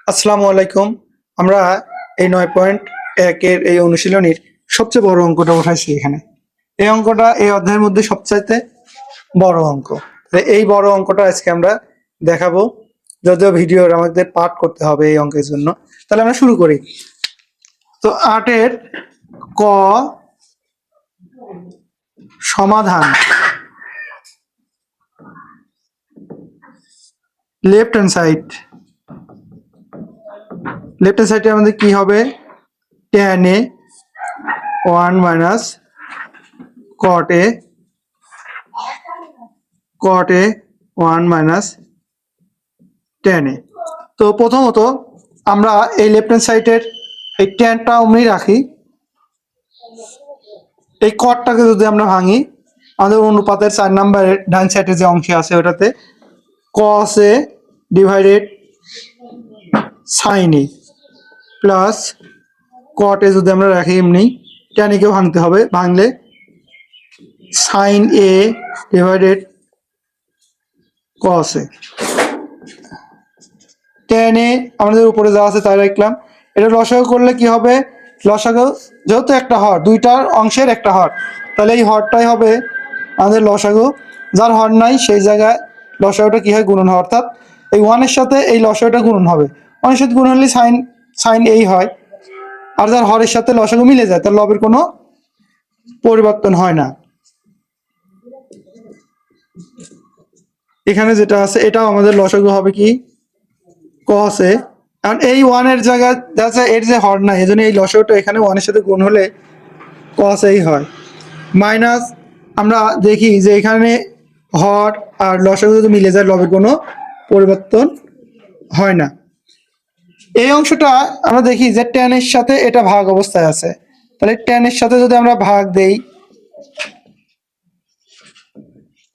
আসসালামু আলাইকুম। আমরা এই 9.1 এর এই অনুশীলনীর সবচেয়ে বড় অঙ্কটা উঠাইছি এখানে। এই অঙ্কটা এই অধ্যায়ের মধ্যে সবচাইতে বড় অঙ্ক। এই বড় অঙ্কটা আজকে আমরা দেখাবো, যদিও ভিডিওর আমাদের পাঠ করতে হবে এই অঙ্কের জন্য। তাহলে আমরা শুরু করি। তো 8-এর ক সমাধান। লেফট হ্যান্ড সাইডে আমাদের কি হবে? tan a 1 minus cot a 1 minus tan a। তো প্রথমত আমরা এই লেফট হ্যান্ড সাইডের এই ট্যানটা অমনি রাখি। এই কটটাকে যদি আমরা ভাঙি, আমাদের অনুপাতের 4 নম্বরের ডান সাইডে যে অংশ আছে ওটাতে cos a divided sin a plus cot a যদি আমরা রাখি এমনি, tan a কেও ভাঙতে হবে, ভাঙলে sin a divided cos a। tan a আমাদের উপরে যা আছে তাই রাখলাম। এটা লসাগু করলে কি হবে? লসাগু যেহেতু একটা হর, দুইটার অংশের একটা হর, তাহলে এই হরটাই হবে আমাদের লসাগু। যার হর নাই সেই জায়গায় লসাগুটা কি হয়? গুণন হয়। অর্থাৎ এই 1-এর সাথে এই লসাগুটা গুণন হবে। 1-এর সাথে গুণন হলে সাইন এই হয়, আর যার হরের সাথে লসাগু মিলে যায় তার লবের কোনো পরিবর্তন হয় না। এখানে যেটা আছে এটাও আমাদের লসাগু হবে কি? cos a। কারণ এই 1-এর জায়গায় দেখা এর যে হর নাই, এজন্য এই লসাগুটা এখানে 1-এর সাথে গুণ হলে cos a হয়। মাইনাস আমরা দেখি যে এখানে হর আর লসাগু যদি মিলে যায় লবের কোনো পরিবর্তন হয় না। এই অংশটা আমরা দেখি যে tan এর সাথে এটা ভাগ অবস্থায় আছে, তাহলে tan এর সাথে যদি আমরা ভাগ দেই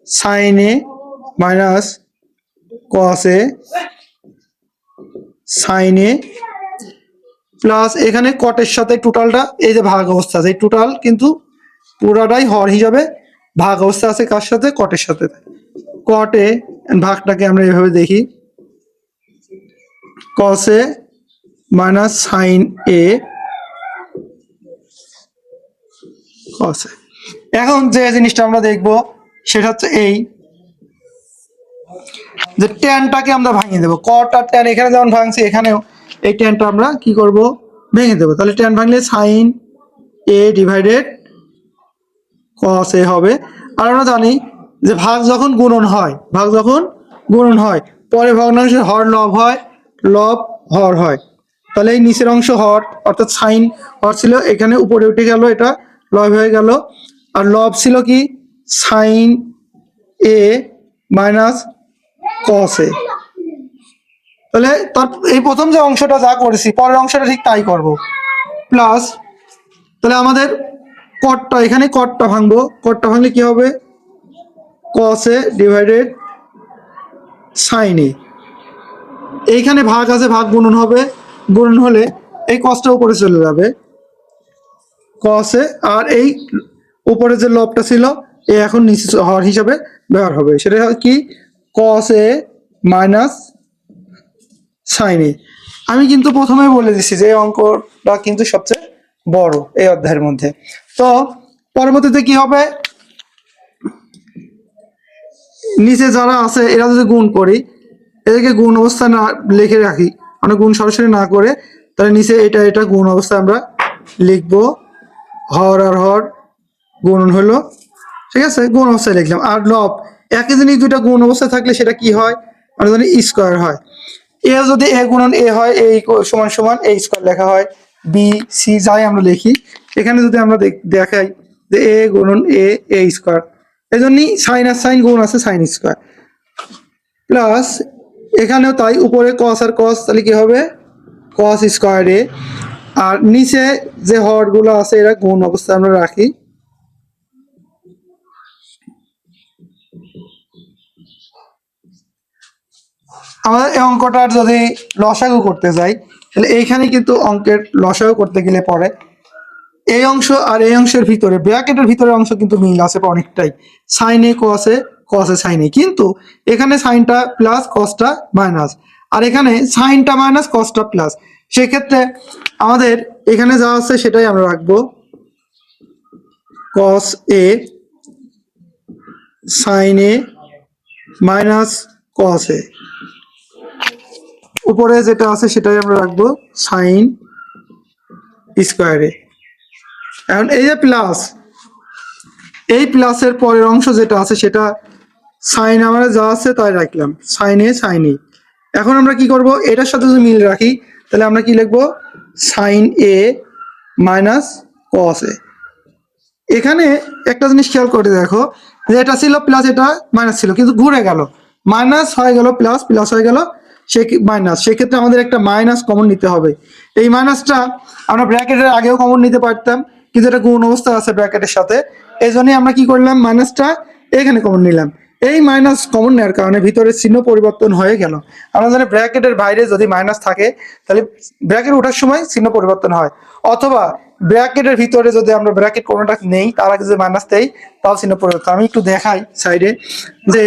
sin a minus cos a sin a plus এখানে কটের সাথে টোটালটা এই যে ভাগ অবস্থা আছে, এই টোটাল কিন্তু পুরাটাই হর হিসাবে ভাগ অবস্থা আছে। কার সাথে? কটের সাথে। কটে ভাগটাকে আমরা এভাবে দেখি, cos a minus sin a cos a। এখন যে জিনিসটা আমরা দেখব সেটা হচ্ছে এই যে ট্যানটাকে আমরা ভাঙিয়ে দেবো। কট আর ট্যান এখানে যেমন ভাঙছি, এখানেও এই ট্যানটা আমরা কি করব? ভেঙে দেবো। তাহলে ট্যান ভাঙলে sin a divided cos a হবে। আর আমরা জানি যে ভাগ যখন গুণন হয় পরে ভগ্নাংশের হর লব হয়, লব হর হয়। তাহলে এই নিচের অংশ হর, অর্থাৎ সাইন হর ছিল, এখানে উপরে উঠে গেল, এটা লব হয়ে গেল। আর লব ছিল কি? sin a minus cos a। তাহলে তার এই প্রথম যে অংশটা যা করেছি পরের অংশটা ঠিক তাই করব। প্লাস তাহলে আমাদের কটটা, এখানে কটটা ভাঙবো, কটটা ভাঙলে কি হবে? cos a divided sin a। এইখানে ভাগ আছে, ভাগ গুণন হবে, গুণন হলে এই cosটা উপরে চলে যাবে cos a, আর এই উপরে যে লবটা ছিল এ এখন নিচে হর হিসাবে ব্যবহার হবে। সেটা কি? cos a minus sin a। আমি কিন্তু প্রথমে বলে দিচ্ছি যে এই অঙ্কটা কিন্তু সবচেয়ে বড় এই অধ্যায়ের মধ্যে। তো পরবর্তীতে কি হবে? নিচে যারা আছে এরা যদি গুণ করি, এদেরকে গুণ অবস্থা না লিখে রাখি, আমরা গুণ সরাসরি না করে, তাহলে নিচে এটা গুণ অবস্থায় আমরা লিখব। হর আর হর গুণন হলো, ঠিক আছে, গুণ অবস্থায় লিখলাম। আর লব একই জিনিস দুইটা গুণ অবস্থায় থাকলে সেটা কি হয়? আমরা জানি স্কোয়ার হয়। এ যদি এ গুণন এ হয়, এ সমান সমান এ স্কোয়ার লেখা হয়, বি সি যাই আমরা লিখি। এখানে যদি আমরা দেখাই যে এ গুণন এ স্কোয়ার, এই জন্যই সাইন আর সাইন গুণ আছে সাইন স্কোয়ার। প্লাস এখানেও তাই, উপরে কস আর কস, তাহলে কি হবে? কস স্কোয়ার এ। আর নিচে যে হরগুলো আছে এরা গুণ অবস্থায় আমরা রাখি। আমাদের এই অঙ্কটার যদি লসাগু করতে যাই, তাহলে এইখানে কিন্তু অঙ্কের লসাগু করতে গেলে পরে এই অংশ আর এই অংশের ভিতরে ব্র্যাকেটের ভিতরে অংশ কিন্তু মিল আছে অনেকটাই। সাইন এ কস এ সাইন এ, কিন্তু এখানে সাইনটা প্লাস কসটা মাইনাস। আর এখানে সাইনটা মাইনাস কসটা প্লাস। সেক্ষেত্রে আমাদের এখানে যা আছে সেটাই আমরা রাখবো, কস এ সাইন এ মাইনাস কস এ, উপরে যেটা আছে সেটাই আমরা রাখবো সাইন স্কোয়ারে। এখন এই যে প্লাস, এই প্লাসের পরের অংশ যেটা আছে সেটা সাইন আমরা যা আছে তাই রাখলাম, সাইন এ সাইন এ। এখন আমরা কি করব, এটার সাথে যদি মিল রাখি তাহলে আমরা কি লিখবো, সাইন এ মাইনাস কস এ। এখানে একটা জিনিস খেয়াল করে দেখো, যে এটা ছিল প্লাস, এটা মাইনাস ছিল, কিন্তু ঘুরে গেল, মাইনাস হয়ে গেল প্লাস, প্লাস হয়ে গেল সে মাইনাস। সেক্ষেত্রে আমাদের একটা মাইনাস কমন নিতে হবে। এই মাইনাসটা আমরা ব্র্যাকেটের আগেও কমন নিতে পারতাম, কিন্তু এটা গুণ অবস্থা আছে ব্র্যাকেটের সাথে, এই জন্যই আমরা কি করলাম, মাইনাসটা এখানে কমন নিলাম। এই মাইনাস কমন নেওয়ার কারণে ভিতরে চিহ্ন পরিবর্তন হয়ে গেল। আমরা জানি ব্র্যাকেটের বাইরে যদি মাইনাস থাকে তাহলে ব্র্যাকেট ওঠার সময় চিহ্ন পরিবর্তন হয়, অথবা ব্র্যাকেটের ভিতরে যদি আমরা ব্র্যাকেট কোনোটা নেই তার আগে যদি মাইনাস দেই তাও চিহ্ন পরিবর্তন। আমি একটু দেখাই সাইডে, যে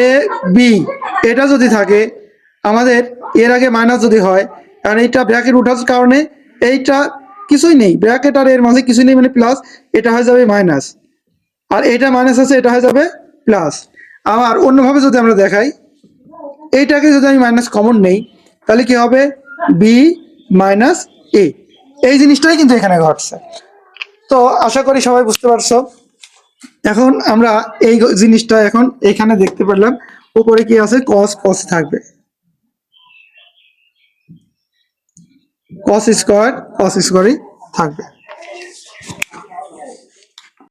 এ বি এটা যদি থাকে আমাদের এর আগে মাইনাস যদি হয়, কারণ এইটা ব্র্যাকেট ওঠার কারণে এইটা কিছুই নেই, ব্র্যাকেট আর এর মাঝে কিছুই নেই, মানে প্লাস, এটা হয়ে যাবে মাইনাস, আর এটা মাইনাস আছে এটা হয়ে যাবে প্লাস। আবার অন্যভাবে যদি আমরা দেখাই, এইটাকে যদি আমি মাইনাস কমন নেই তাহলে কি হবে, বি মাইনাস এ। এই জিনিসটাই কিন্তু এখানে ঘটছে। তো আশা করি সবাই বুঝতে পারছো। এখন আমরা এই জিনিসটা এখন এখানে দেখতে পেলাম, উপরে কি আছে, কস কস থাকবে, কস স্কোয়ার কস স্কোয়ারই থাকবে।